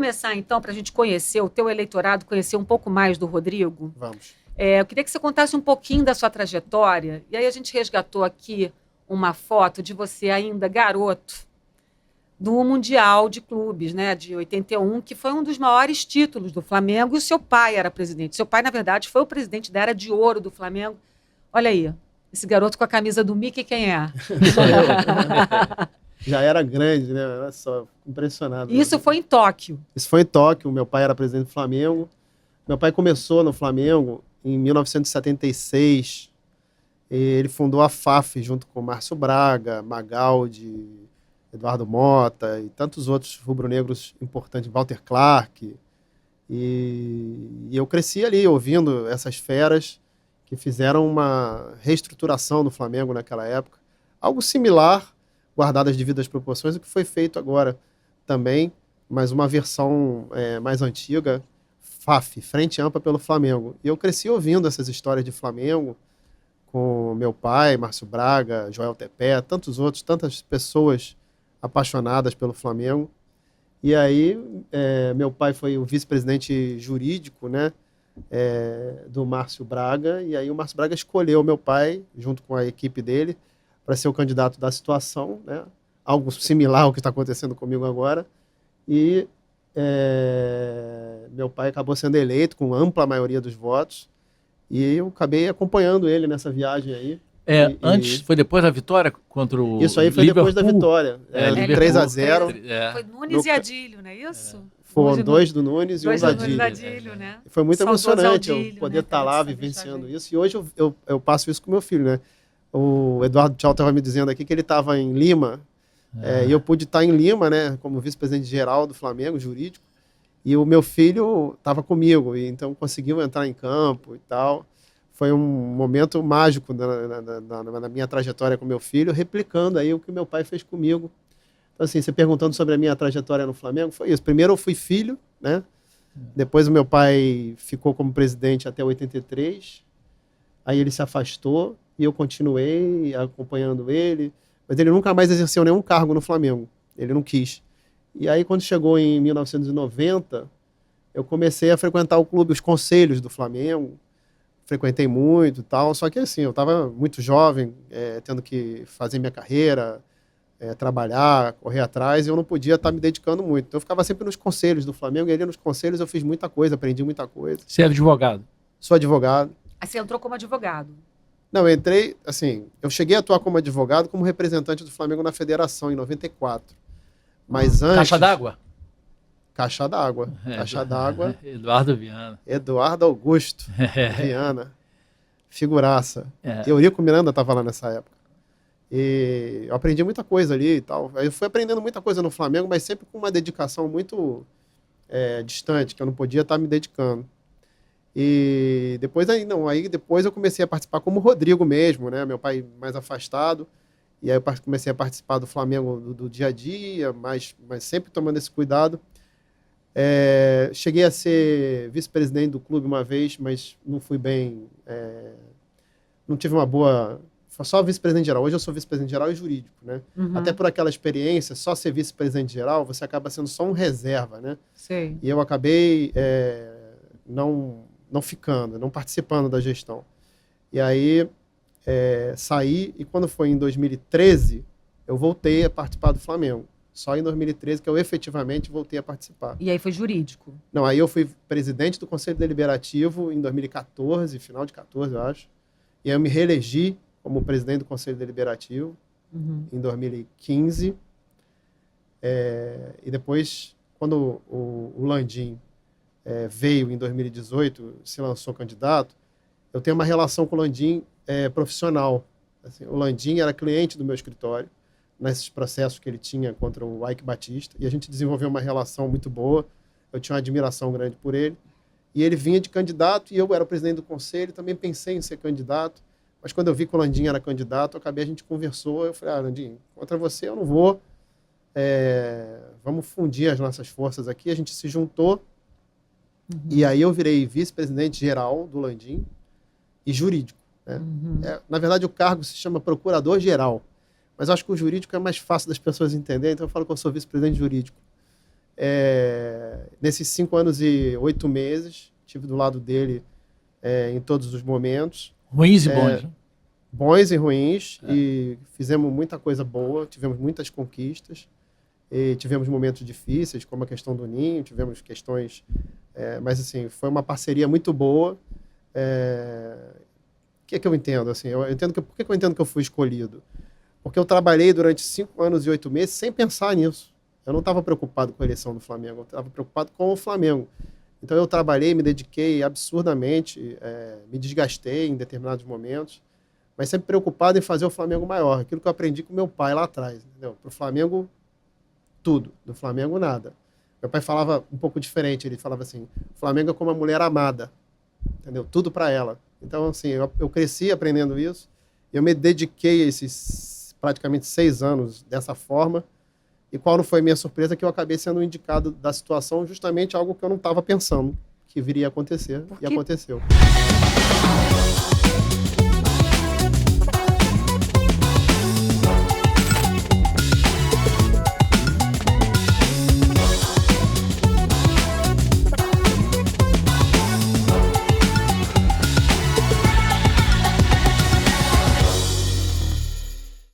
começar, então, para a gente conhecer o teu eleitorado, conhecer um pouco mais do Rodrigo? Vamos. Eu queria que você contasse um pouquinho da sua trajetória. E aí a gente resgatou aqui uma foto de você ainda garoto do Mundial de Clubes, né, de 81, que foi um dos maiores títulos do Flamengo, e o seu pai era presidente. Seu pai, na verdade, foi o presidente da Era de Ouro do Flamengo. Olha aí, esse garoto com a camisa do Mickey, quem é? Sou eu. Já era grande, né? Olha só, impressionado. Isso foi em Tóquio. Isso foi em Tóquio, meu pai era presidente do Flamengo. Meu pai começou no Flamengo em 1976. Ele fundou a FAF junto com Márcio Braga, Magaldi, Eduardo Mota e tantos outros rubro-negros importantes, Walter Clark. E eu cresci ali ouvindo essas feras que fizeram uma reestruturação do Flamengo naquela época. Algo similar, guardado as devidas proporções, o que foi feito agora também, mas uma versão mais antiga, FAF, Frente Ampla pelo Flamengo. E eu cresci ouvindo essas histórias de Flamengo com meu pai, Márcio Braga, Joel Tepé, tantos outros, tantas pessoas apaixonadas pelo Flamengo. E aí, meu pai foi o vice-presidente jurídico, né, do Márcio Braga, e aí o Márcio Braga escolheu meu pai, junto com a equipe dele, para ser o candidato da situação, né, algo similar ao que está acontecendo comigo agora. E meu pai acabou sendo eleito com ampla maioria dos votos, e eu acabei acompanhando ele nessa viagem aí. Antes, foi depois da vitória contra o Isso aí foi Liverpool. Depois da vitória. 3-0. Foi Nunes e Adílio, não é isso? Foram 2 do Nunes e 1 do Adílio, né? Foi muito emocionante Adílio, eu poder estar lá vivenciando isso. E hoje eu passo isso com meu filho, né? O Eduardo Tchau estava me dizendo aqui que ele estava em Lima, e eu pude estar em Lima, né, como vice-presidente geral do Flamengo, jurídico, e o meu filho estava comigo, e então conseguiu entrar em campo e tal. Foi um momento mágico na minha trajetória com meu filho, replicando aí o que meu pai fez comigo. Então, assim, você perguntando sobre a minha trajetória no Flamengo, foi isso. Primeiro eu fui filho, né? Depois o meu pai ficou como presidente até 83, aí ele se afastou e eu continuei acompanhando ele, mas ele nunca mais exerceu nenhum cargo no Flamengo, ele não quis. E aí quando chegou em 1990, eu comecei a frequentar o clube, os conselhos do Flamengo, frequentei muito e tal, só que assim, eu estava muito jovem, tendo que fazer minha carreira, trabalhar, correr atrás, e eu não podia estar me dedicando muito. Então eu ficava sempre nos conselhos do Flamengo, e ali nos conselhos eu fiz muita coisa, aprendi muita coisa. Você é advogado? Sou advogado. Aí você entrou como advogado? Não, eu entrei, assim, eu cheguei a atuar como advogado, como representante do Flamengo na federação, em 94. Mas antes... Caixa d'água? Caixa d'água. Caixa d'água. Eduardo Viana. Eduardo Augusto Viana. Figuraça. Eurico Miranda estava lá nessa época. E eu aprendi muita coisa ali e tal. Eu fui aprendendo muita coisa no Flamengo, mas sempre com uma dedicação muito distante, que eu não podia estar me dedicando. E depois depois eu comecei a participar como Rodrigo mesmo, né? Meu pai mais afastado. E aí eu comecei a participar do Flamengo do dia a dia, mas sempre tomando esse cuidado. Cheguei a ser vice-presidente do clube uma vez, mas não fui bem, não tive uma boa... Só vice-presidente geral. Hoje eu sou vice-presidente geral e jurídico, né? Uhum. Até por aquela experiência, só ser vice-presidente geral, você acaba sendo só um reserva, né? Sim. E eu acabei não ficando, não participando da gestão. E aí saí, e quando foi em 2013, eu voltei a participar do Flamengo. Só em 2013 que eu efetivamente voltei a participar. E aí foi jurídico? Não, aí eu fui presidente do Conselho Deliberativo em 2014, final de 14, eu acho. E aí eu me reelegi como presidente do Conselho Deliberativo em 2015. E depois, quando o Landim veio em 2018, se lançou candidato, eu tenho uma relação com o Landim profissional. Assim, o Landim era cliente do meu escritório, nesses processos que ele tinha contra o Ike Batista, e a gente desenvolveu uma relação muito boa, eu tinha uma admiração grande por ele, e ele vinha de candidato, e eu era o presidente do conselho, também pensei em ser candidato, mas quando eu vi que o Landim era candidato, a gente conversou, eu falei, Landim, contra você eu não vou, vamos fundir as nossas forças aqui, a gente se juntou, e aí eu virei vice-presidente geral do Landim e jurídico. Né? Na verdade, o cargo se chama procurador-geral, mas eu acho que o jurídico é mais fácil das pessoas entenderem, então eu falo que eu sou vice-presidente jurídico. Nesses 5 anos e 8 meses, estive do lado dele em todos os momentos. Ruins e bons, né? Bons e ruins, e fizemos muita coisa boa, tivemos muitas conquistas, e tivemos momentos difíceis, como a questão do ninho, tivemos questões... mas, assim, foi uma parceria muito boa. O que é que eu entendo? Assim, por que eu entendo que eu fui escolhido? Porque eu trabalhei durante 5 anos e 8 meses sem pensar nisso. Eu não estava preocupado com a eleição do Flamengo, eu estava preocupado com o Flamengo. Então, eu trabalhei, me dediquei absurdamente, me desgastei em determinados momentos, mas sempre preocupado em fazer o Flamengo maior. Aquilo que eu aprendi com meu pai lá atrás. Para o Flamengo, tudo. Do Flamengo, nada. Meu pai falava um pouco diferente. Ele falava assim, o Flamengo é como a mulher amada. Entendeu? Tudo para ela. Então, assim, eu cresci aprendendo isso. Eu me dediquei a esses praticamente 6 anos dessa forma. E qual não foi minha surpresa? Que eu acabei sendo indicado da situação, justamente algo que eu não estava pensando que viria a acontecer. E aconteceu.